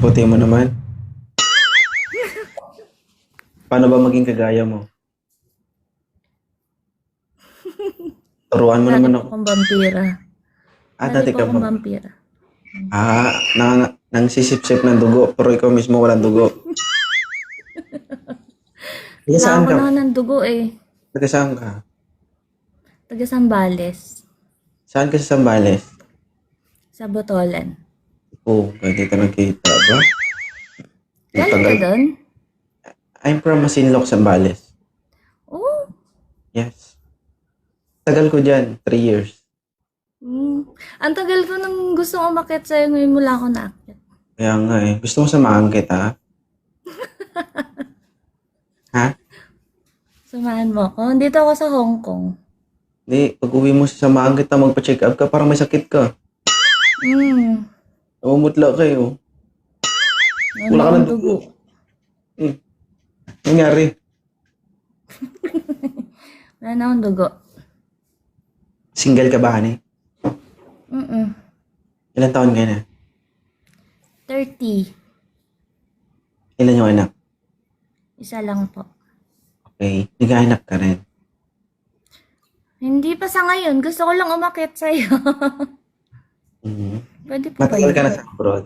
Puti mo naman. Paano ba maging kagaya mo? Turuan mo Dati naman po ako. akong vampira. Ah, Dati dati po ka akong ba? vampira. Ah, nang sisip-sip ng dugo, pero ikaw mismo walang dugo. Taga Kailangan saan ko ka? na ng dugo eh. Taga saan ka? Taga Sambales. Saan ka sa Sambales? Sa Botolan. Oo, pwede ka nakita ba? Ang Galing ka tagal. doon? I'm from Masinloc, Sambales. Oo. Yes. Tagal ko dyan, 3 years. Ang tagal ko nang gusto umakyat sa'yo ngayon mula ako naakyat. Kaya nga eh. Gusto mo samahan kita? Ha? Samahan mo ako. Dito ako sa Hong Kong. Hindi, pag uwi mo samahan kita, magpa-check up ka, parang may sakit ka. Namumutla kayo. Ano Wala ka ang ng dugo. dugo? Nangyari? Wala na akong dugo. Single ka ba, honey? Ilan taon ka na? 30. Ilan yung anak? Isa lang po. Okay. Nag-anak ka rin. Hindi pa sa ngayon. Gusto ko lang umakyat sa'yo. Mhm. Pwede po ba Matagal ka na yun? sa abroad.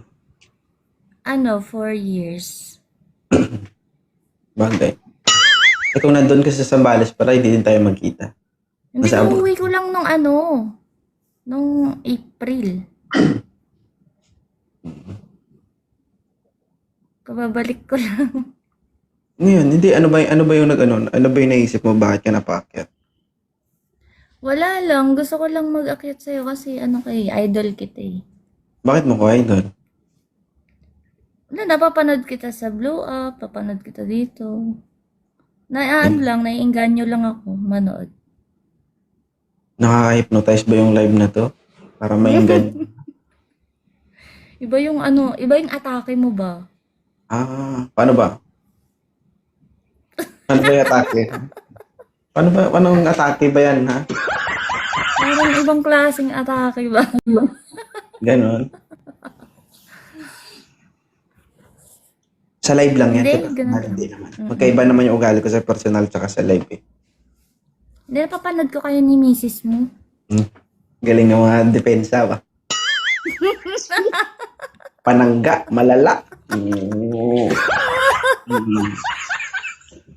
4 years. Bagay. Eh kung nandun ka sa Sambales para hindi din tayo magkita. Hindi, Nasa abroad. uuwi ko lang nung April. Kababalik ko lang. Ngayon, hindi, ano ba yung ano ba yung naisip mo, bakit ka napaakyat? Wala lang. Gusto ko lang mag-akyat sa'yo kasi idol kita eh. Bakit mo ko idol? Wala, napapanood kita sa Blow Up, papanood kita dito. Naiinganyo lang ako manood. Nakaka-hypnotize ba yung live na to? Para mainggan. Iba yung atake mo ba? Ah, paano ba? Paano ba yung atake? Anong atake ba yan, ha? Parang ibang klaseng atake ba? Ganon. Sa live lang yan. Hindi, Sa personal, ganun lang. hindi naman. Magkaiba naman yung ugali ko sa personal tsaka sa live eh. Hindi, napapanood ko kayo ni misis mo. Galing ng mga depensa ba? Panangga, malala. Mm.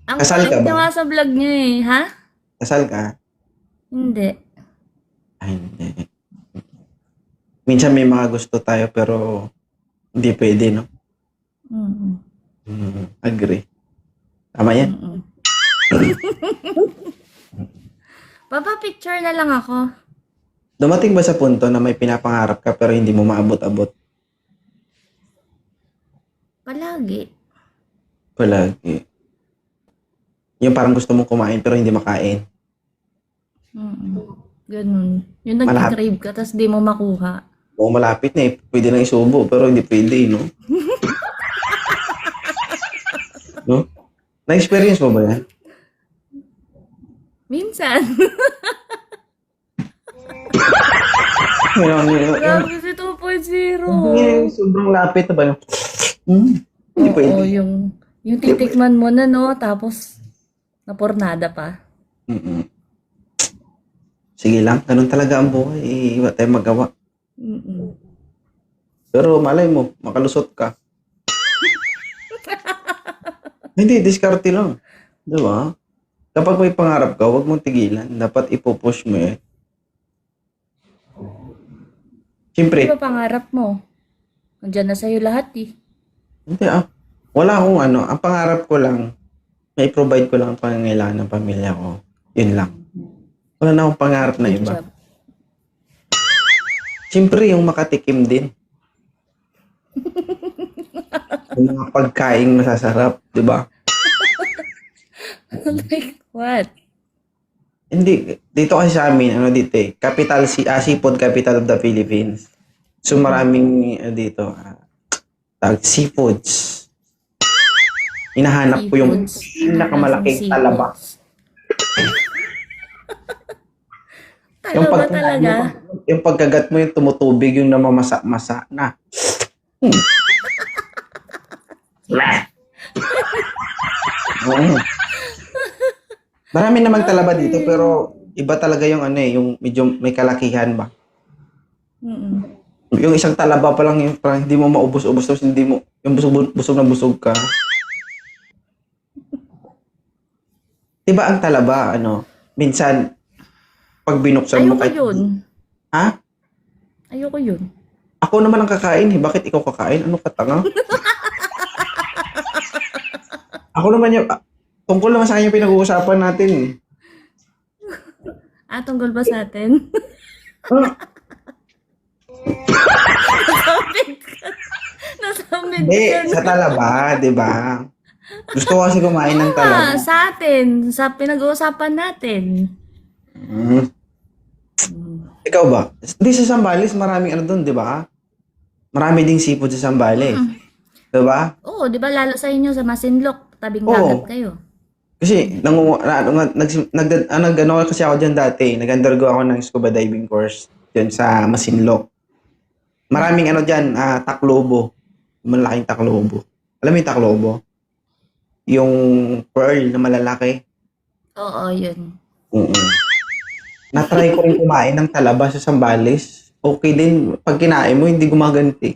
Ang Kasal ka kulit niya ba? nga sa vlog niya eh, ha? Kasal ka? Hindi. Ay, hindi. Minsan may mga gusto tayo pero hindi pwede, no? Agree. Tama yan? Papa, picture na lang ako. Dumating ba sa punto na may pinapangarap ka pero hindi mo maabot-abot? Palagi. Palagi. Yung parang gusto mong kumain pero hindi makain. Ganun. Yung Malapit. nag-crave ka, tapos di mo makuha. Oo, malapit na eh. Pwede nang isubo pero hindi pwede, no? No? Na-experience mo ba yan? Minsan. Grabe si 2.0. Sobrang lapit na ba? Hindi pwede. Oo, yung titikman mo na, no? Tapos, napornada pa. Sige lang, ganun talaga ang buhay. Iba tayo magawa. Pero malay mo, makalusot ka. Hindi, diskarte lang. Di ba? Kapag may pangarap ka, huwag mong tigilan. Dapat ipupush mo eh. Di Siyempre, ba pangarap mo? Nandiyan na sa'yo lahat eh. hindi wala akong ano. Ang pangarap ko lang, may provide ko lang ang pangangailangan ng pamilya ko. Yun lang. Wala na akong pangarap na Good iba. job. Siyempre, yung makatikim din. Yung mga pagkain masasarap, di ba? Like what? Hindi, dito kasi sa amin, dito eh, seafood capital of the Philippines. So maraming dito, seafoods. Hinahanap ko yung Seafoods. pinakamalaking Seafoods. talaba. Talaba talaga? Yung pagkagat mo yung tumutubig, yung namamasa-masa na. Marami namang talaba dito, pero iba talaga yung ano eh, yung medyo may kalakihan ba? Mm. Yung isang talaba pa lang yung parang hindi mo maubos-ubos tapos hindi mo, yung busog na busog ka. Diba ang talaba, ano, minsan, pag binuksan mo Ayoko yun. Ha? Ayoko yun. Ako naman ang kakain eh. Bakit ikaw kakain? Ano ka tanga? Ako naman yung, tungkol naman sa kanya pinag-uusapan natin eh. Tungkol ba sa atin? Ah, Nasambit ka. Nasambit Hindi, ka na. sa talaba, di ba? Gusto ko kasi kumain ng talaba. Sa atin. Sa pinag-uusapan natin. Hmm. Ikaw ba? Hindi sa Sambales, maraming ano doon, di ba? Marami ding seafood sa Sambales. Di ba? Oo, di ba lalo sa inyo sa Masinloc, tabing Oo. dagat kayo. Kasi, nag-ano kasi ako dyan dati. Nag-undergo ako ng scuba diving course dyan sa Masinloc. Maraming ano dyan, taklobo. Malaking taklobo. Alam mo yung taklobo? Yung pearl na malalaki. Oo, yun. Oo. Na-try ko rin kumain ng talaba sa Sambales. Okay din. Pag kinain mo, hindi gumaganti.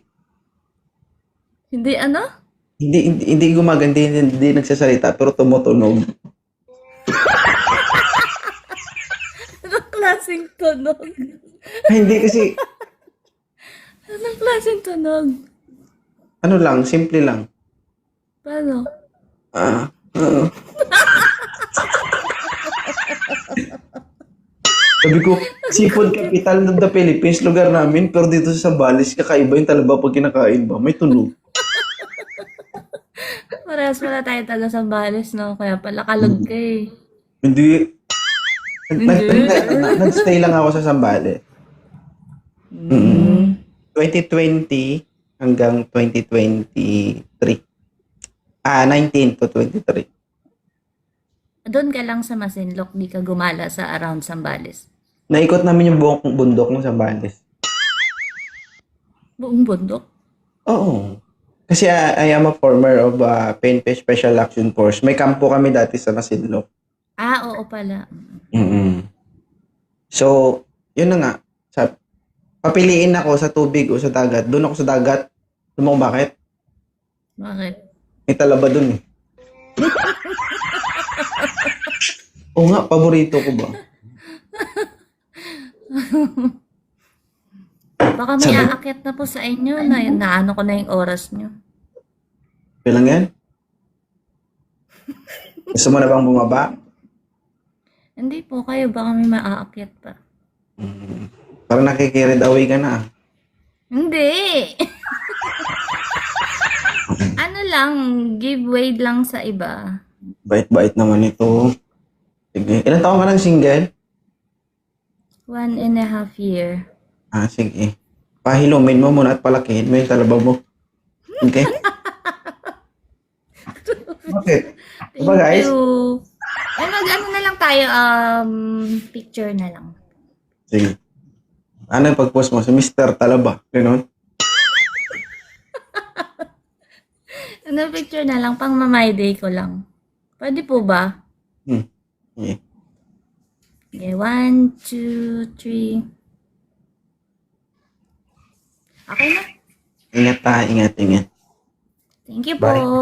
Hindi ano? Hindi gumaganti, hindi nagsasalita, pero tumutunog. Anong klaseng tunog? Hindi kasi, Anong klaseng tunog? ano lang, simple lang. Paano? Ah, ah. Sabi ko, seafood capital of the Philippines, lugar namin, pero dito sa Sambales, kakaiba yung talaba pag kinakain ba? May tunog. Parehas pala tayo taga Sambales, no? Kaya pala kalog ka eh. Hindi. Hindi. Nag-stay lang ako sa Sambales. 2020 hanggang 2023. 19 to 23. Doon ka lang sa Masinloc, di ka gumala sa around Sambales. Naikot namin yung buong bundok ng Sambales. Buong bundok? Oo. Kasi I am a former of PNP Special Action Force. May kampo kami dati sa Masinloc. Oo pala. So, yun na nga. Papiliin ako sa tubig o sa dagat. Doon ako sa dagat. Alam mo kung bakit? Bakit? May talaba doon eh. Oo nga, paborito ko ba? Baka may aakyat na po sa inyo na naano ko na yung oras nyo. Kailan yan? Gusto mo na bang bumaba? Hindi po kayo, baka may maaakyat pa. Parang nakikirid away ka na. Hindi! Ano lang, give way lang sa iba. Bait-bait naman ito. Sige. Ilan taon ka ng single? 1.5 year. Sige. Pahilumin mo muna at palakihin mo yung talaba mo. Okay? Bakit? Thank Diba, guys? you. Ay, mag-ano na lang tayo, picture na lang. Sige. Ano yung pag-post mo? Si Mr. Talaba. Ganon? Ano picture na lang, pang mamay day ko lang. Pwede po ba? Yeah. Okay, 1, 2, 3. Okay na. Ingat. Thank you Bye. po.